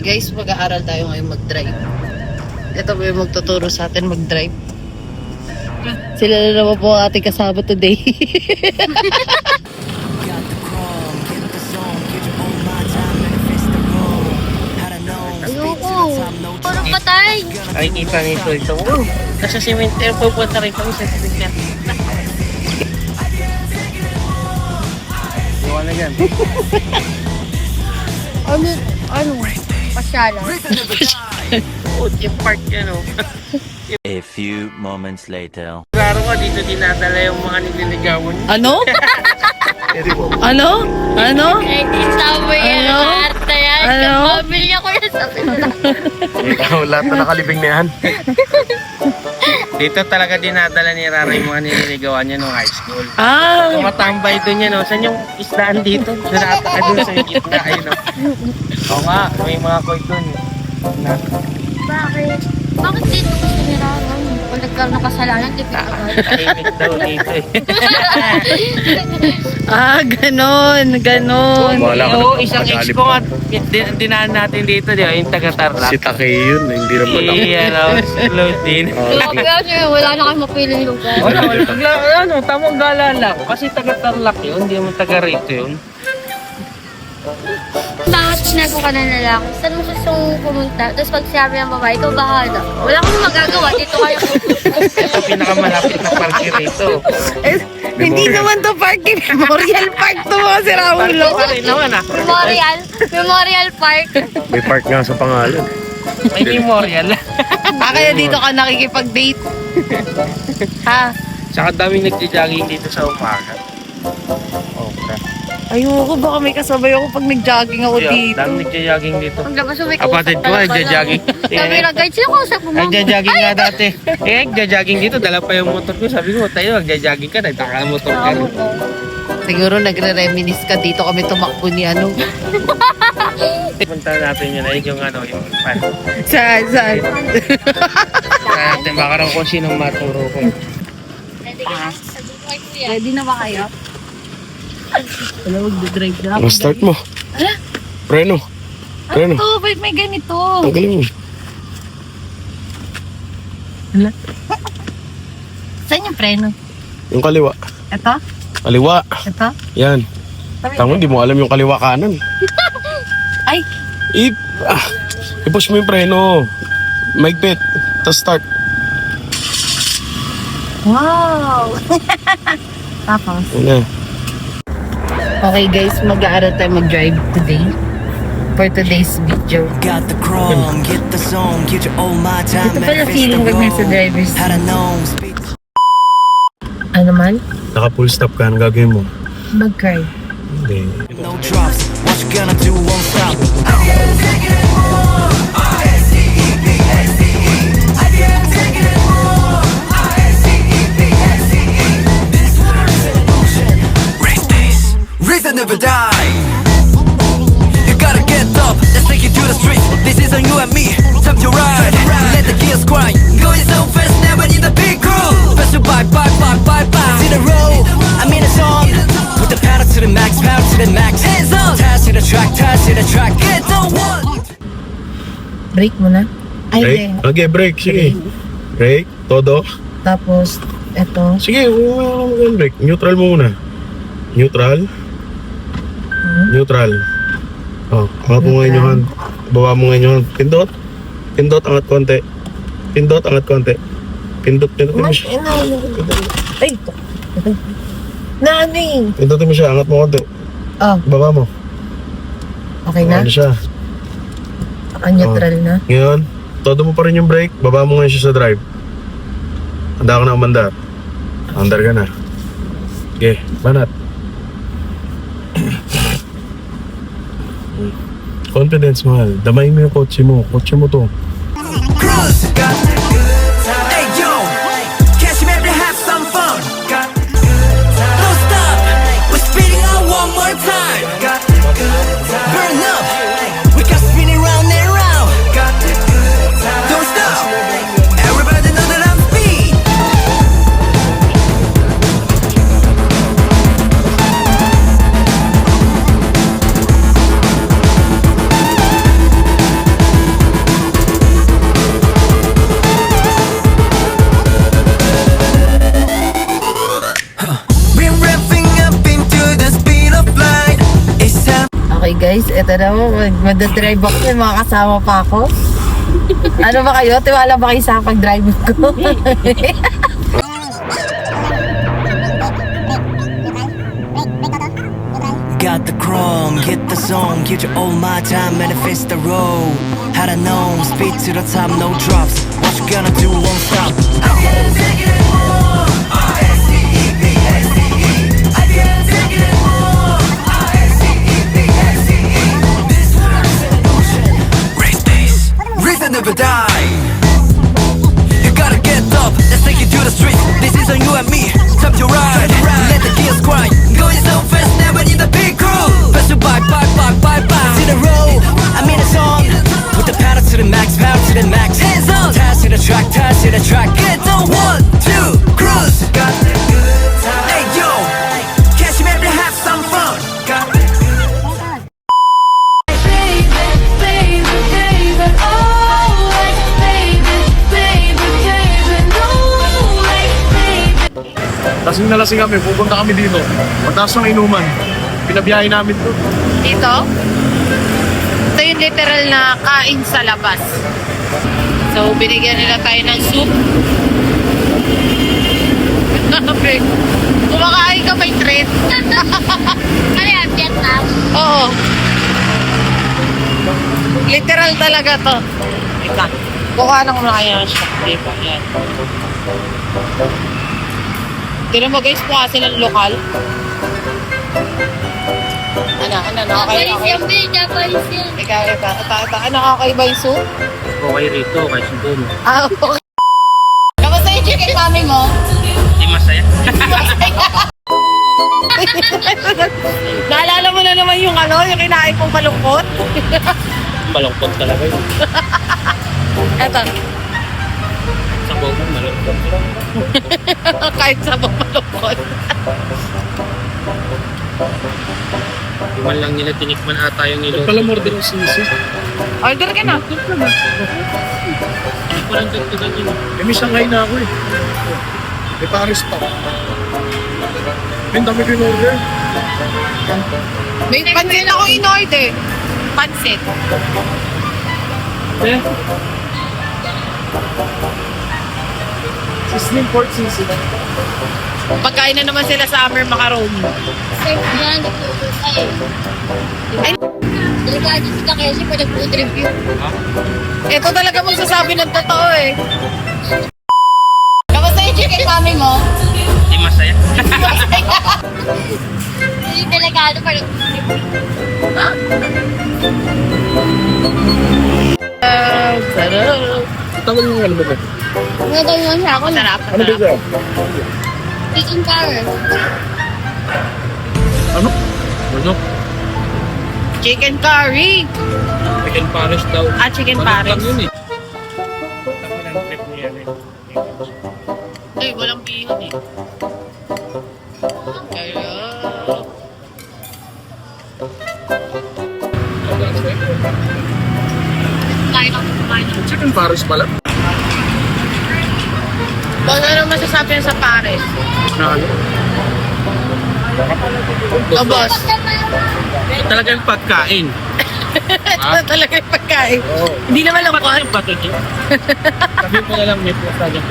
guys, mag-aaral tayo ngayon mag-drive. Ito po yung magtuturo sa atin mag-drive. Sila na naman po ang ating kasama today. Ayoko. Parang patay. Ay, kita nito ito. Nasa cemetery, pupunta rin kami sa cemetery. Iwan na dyan. Ano? Pasyalan. Oh, yung park yan, oh. A few moments later. Klaro ka, dito dinadala yung mga nililigawan. Ano? Ano? Ano? Eh, di sabi yan. Ano? Arte yan. Ano? Pamilya ko yan sa pinula. Lahat na nakalibing na yan. Dito talaga dinadala ni Rara yung mga nililigawan niya nung high school. Ah, Tumatambay doon yan, oh. Saan yung isdaan dito? Sinata ka doon sa gitna, ayun, oh. Oo nga, may mga koy doon. Bakit? Bakit dito gusto ni Rara? Kung nagkaroon ng kasalanan, di ba? Tahimik daw dito, eh. ganon. Wala ka Oo, na isang ex pagkalip ko nga, mo. dinaan natin dito, di ba? Yung taga-Tarlac. Si Takei yun, hindi naman ako. Ano, slow din. Wala na kayo mapiling lugar. Wala, ano, tamang gala lang. Kasi taga-Tarlac yun, hindi mo taga-rito yun. Bakit sinago ka na lang? Saan mo gusto pumunta? Tapos pag sinabi ng babae, ikaw bahala. Wala kang magagawa. Dito kayo Ito pinakamalapit na parke rito. Hindi naman to parking. Memorial Park to mga si Raulo. Parke naman ah. Memorial Park. May park nga sa pangalan. May memorial. Kaya dito ka nakikipag-date. Ha? Saka daming nagja-jogging dito sa umaga. Okay. Ayoko, baka may kasabay ako pag nag-jogging ako dito. Daming nagja-jogging dito. Paglabas mo may Kapatid ko, nagja-jogging. Sabi na guide, sino kausap mo? Nagja-jogging nga dati. Nagja-jogging dito, dala pa yung motor ko. Sabi ko, tayo, nagja-jogging ka, nagtaka-motor ka rin. Siguro nagre-reminis ka dito kami tumakbo ni ano. Punta natin yun, ay yung ano, yung pan. Saan? Natin, baka raw kung sinong maturo ko. Ready ka na? Sabi ko kay kuya. Ready na ba kayo? Wala, mag-drive na ako. Start mo. Preno. Preno. Ito, ba't may ganito? Tanggalin mo. Saan yung preno? Yung kaliwa. Ito? Kaliwa. Ito? Yan. Tama, hindi mo alam yung kaliwa kanan. Ay! I-push mo yung preno. Maigpit. Tapos start. Wow! Tapos? Una. Okay guys, mag-aaral tayo mag-drive today. For today's video. Got the chrome, get the zone, get your all my time. Ito pala feeling pag nasa driver's seat. Had a gnome, speak. Ano man? Naka full stop ka. Anong gagawin mo? Mag-cry. Hindi. No drops. What you gonna do? Won't stop. Reason never die. You gotta get up. Let's take it to the streets. This is on you and me. Time to ride. Let the gears grind. Going so fast, never need a big crew. Special bye. See the road. I'm in a song. Put the pedal to the max, Hands up. Touch to the track. Get on one. Break mo na. Break? Ay, Okay, break. Sige. Break. Todo. tapos, eto. Sige, break. Neutral mo muna. Neutral. Neutral. Oh, angat mo ngayon yung hand. Baba mo ngayon yung hand. Pindot. Pindot, angat konti. Pindot, angat konti. Pindot mo siya. Ay, ito. Nani! Pindutin mo siya, angat mo konti. Oh, Baba mo. okay na? Ano siya? Neutral na. Ngayon, todo mo pa rin yung brake. Baba mo ngayon siya sa drive. Handa ka na umandar. Andar ka na. Okay, banat. Confidence, mahal. Damay mo yung kotse mo. Kotse mo to. Cruise. Hey yo, catch me every have some fun. Don't stop, we're speeding out one more time. Burn up, we can spin it round and round. Don't stop, everybody know that I'm speed. Guys, eto na mo, mag-drive ako, may mga kasama pa ako. Ano ba kayo? Tiwala ba kayo sa pag-drive ko? Got the chrome, hit the zone, give you all my time, manifest the road. Had I known, speed to the top, no drops. What you gonna do, won't stop. I can't take it anymore. R-S-T-E-P, S-T-E. I can't take it anymore. R-S-T-E-P, S-T-E. This world is an ocean. Race days, reason never die. You gotta get up, let's take it to the street. This is on you and me, time to ride. Let the gears grind, going so fast, never need a big crew. Best to bye. To the road, I'm in a zone. Put the pedal to the max, hands up. Task to the track, get on 1, 2, cruise. Got the good time. Hey yo, catch me every have some fun. Got the good Lasing na lasing kami, pupunta kami dito. Mataas ng inuman. Pinabiyahe namin to. Dito? Ito yung literal na kain sa labas. So, binigyan nila tayo ng soup. Grabe. Kumakain ka may treat. Ano yan, Vietnam? Oo. Literal talaga to. Ika. Kuha nang kaya siya. Diba? Yan. Tignan mo guys, kuha silang lokal. Okay. Japanese yan. Ikaw. Ano, okay ba yung soup? Okay rito, kahit siguro. Ah, okay. Kamusta yung chicken mami mo? Hindi masaya. Naalala mo na naman yung yung kinain kong malungkot? Malungkot talaga yun. Eto, Sa buong malungkot. kahit sa bang malungkot. Di man lang nila tinikman ata yung nilo. Pala more din ang sisi. Order ka na. Hindi ko lang dagdagan yun. Eh, may sangay na ako eh. May Paris pa. May dami ko in order. May pansit ako in-order. Pansit. Eh? Sisling pork sisi. Pagkain na naman sila sa Amer Macaroni. Sir, yan. Ay. Delikado si Takeshi pag nag-food review. Ito talaga magsasabi ng totoo eh. Kamusta yung chicken mami mo? Hindi masaya. Hindi delikado pag nag-food review. Sarap. Tawag yung ano ba? Nagawin mo siya ako na. Sarap. Ano ba ito? Chicken carrot. Ano? Ano? Chicken curry. Chicken Paris daw. Ah, chicken Manok pares. lang yun eh. Tapos ng trip niya eh. Ay, walang bihon eh. Kaya... Chicken Paris pala. Boss, ano masasabi sa pares? Na ano? Oh, boss. Ito talaga yung pagkain. Ito talaga yung pagkain. Hindi naman lang Ba't yung bato dyan? Sabi mo na lang may pusa dyan.